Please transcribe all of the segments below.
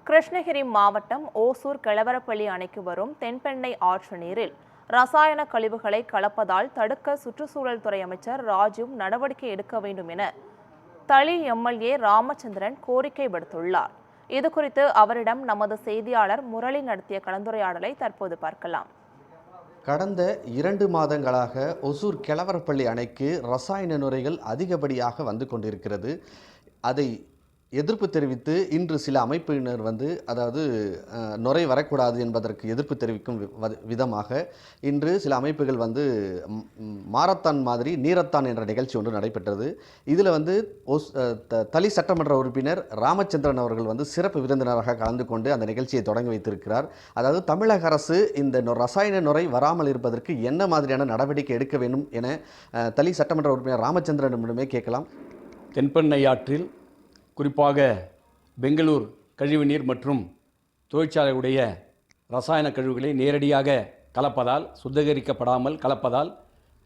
கிருஷ்ணகிரி மாவட்டம் ஓசூர் கிழவரப்பள்ளி அணைக்கு வரும் தென்பெண்ணை ஆற்று நீரில் ரசாயன கழிவுகளை கலப்பதால் தடுக்க சுற்றுச்சூழல் துறை அமைச்சர் ராஜு நடவடிக்கை எடுக்க வேண்டும் என தளி எம்எல்ஏ ராமச்சந்திரன் கோரிக்கை விடுத்துள்ளார். இதுகுறித்து அவரிடம் நமது செய்தியாளர் முரளி நடத்திய கலந்துரையாடலை தற்போது பார்க்கலாம். கடந்த 2 மாதங்களாக ஒசூர் கிழவரப்பள்ளி அணைக்கு ரசாயன நுரைகள் அதிகப்படியாக வந்து கொண்டிருக்கிறது. அதை எதிர்ப்பு தெரிவித்து இன்று சில அமைப்பினர் நுரை வரக்கூடாது என்பதற்கு எதிர்ப்பு தெரிவிக்கும் விதமாக இன்று சில அமைப்புகள் மாரத்தான் மாதிரி நீரத்தான் என்ற நிகழ்ச்சி ஒன்று நடைபெற்றது. இதில் தளி சட்டமன்ற உறுப்பினர் ராமச்சந்திரன் அவர்கள் சிறப்பு விருந்தினராக கலந்து கொண்டு அந்த நிகழ்ச்சியை தொடங்கி வைத்திருக்கிறார். அதாவது தமிழக அரசு இந்த ரசாயன நுரை வராமல் இருப்பதற்கு என்ன மாதிரியான நடவடிக்கை எடுக்க வேண்டும் என தளி சட்டமன்ற உறுப்பினர் ராமச்சந்திரனிடமே கேட்கலாம். தென்பெண்ணை ஆற்றில் குறிப்பாக பெங்களூர் கழிவுநீர் மற்றும் தொழிற்சாலையுடைய ரசாயன கழிவுகளை நேரடியாக கலப்பதால் சுத்திகரிக்கப்படாமல் கலப்பதால்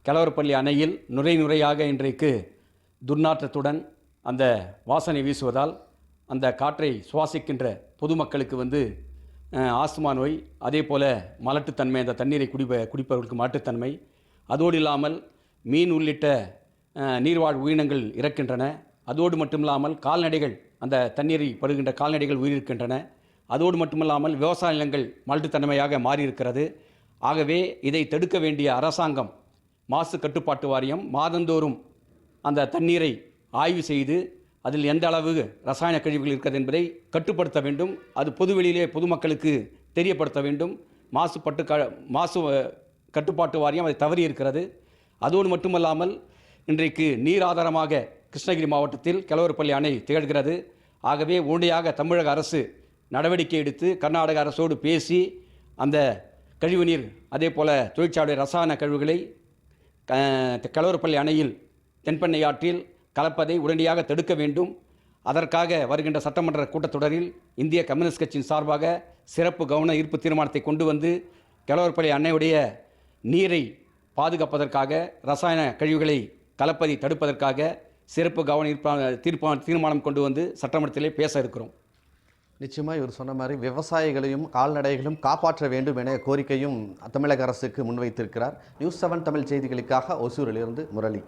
கிழவரப்பள்ளி அணையில் நுரையாக இன்றைக்கு துர்நாற்றத்துடன் அந்த வாசனை வீசுவதால் அந்த காற்றை சுவாசிக்கின்ற பொதுமக்களுக்கு ஆஸ்துமா நோய், அதே போல் மலட்டுத்தன்மை, அந்த தண்ணீரை குடிப்பவர்களுக்கு மாட்டுத்தன்மை, அதோடு இல்லாமல் மீன் உள்ளிட்ட நீர்வாழ் உயிரினங்கள் இறக்கின்றன. அதோடு மட்டுமில்லாமல் கால்நடைகள், அந்த தண்ணீரை படுகின்ற கால்நடைகள் உயிரிழக்கின்றன. அதோடு மட்டுமில்லாமல் விவசாய நிலங்கள் மலட்டுத்தன்மையாக மாறியிருக்கிறது. ஆகவே இதை தடுக்க வேண்டிய அரசாங்கம், மாசு கட்டுப்பாட்டு வாரியம் மாதந்தோறும் அந்த தண்ணீரை ஆய்வு செய்து அதில் எந்த அளவு ரசாயன கழிவுகள் இருக்கிறது என்பதை கட்டுப்படுத்த வேண்டும். அது பொதுவெளியிலே பொதுமக்களுக்கு தெரியப்படுத்த வேண்டும். மாசு கட்டுப்பாட்டு வாரியம் அதை தவறி இருக்கிறது. அதோடு மட்டுமல்லாமல் இன்றைக்கு நீர் ஆதாரமாக கிருஷ்ணகிரி மாவட்டத்தில் கிழவரப்பள்ளி அணை திகழ்கிறது. ஆகவே உடனடியாக தமிழக அரசு நடவடிக்கை எடுத்து கர்நாடக அரசோடு பேசி அந்த கழிவுநீர், அதே போல் தொழிற்சாலை ரசாயன கழிவுகளை கிழவரப்பள்ளி அணையில் தென்பெண்ணை ஆற்றில் கலப்பதை உடனடியாக தடுக்க வேண்டும். அதற்காக வருகின்ற சட்டமன்ற கூட்டத்தொடரில் இந்திய கம்யூனிஸ்ட் கட்சியின் சார்பாக சிறப்பு கவன ஈர்ப்பு தீர்மானத்தை கொண்டு வந்து கிழவரப்பள்ளி அணையுடைய நீரை பாதுகாப்பதற்காக, ரசாயன கழிவுகளை கலப்பதை தடுப்பதற்காக சிறப்பு கவன தீர்மானம் கொண்டு வந்து சட்டமன்றத்திலே பேச இருக்கிறோம். நிச்சயமாக இவர் சொன்ன மாதிரி விவசாயிகளையும் கால்நடைகளையும் காப்பாற்ற வேண்டும் என கோரிக்கையும் தமிழக அரசுக்கு முன்வைத்திருக்கிறார். நியூஸ் 7 தமிழ் செய்திகளுக்காக ஒசூரிலிருந்து முரளி.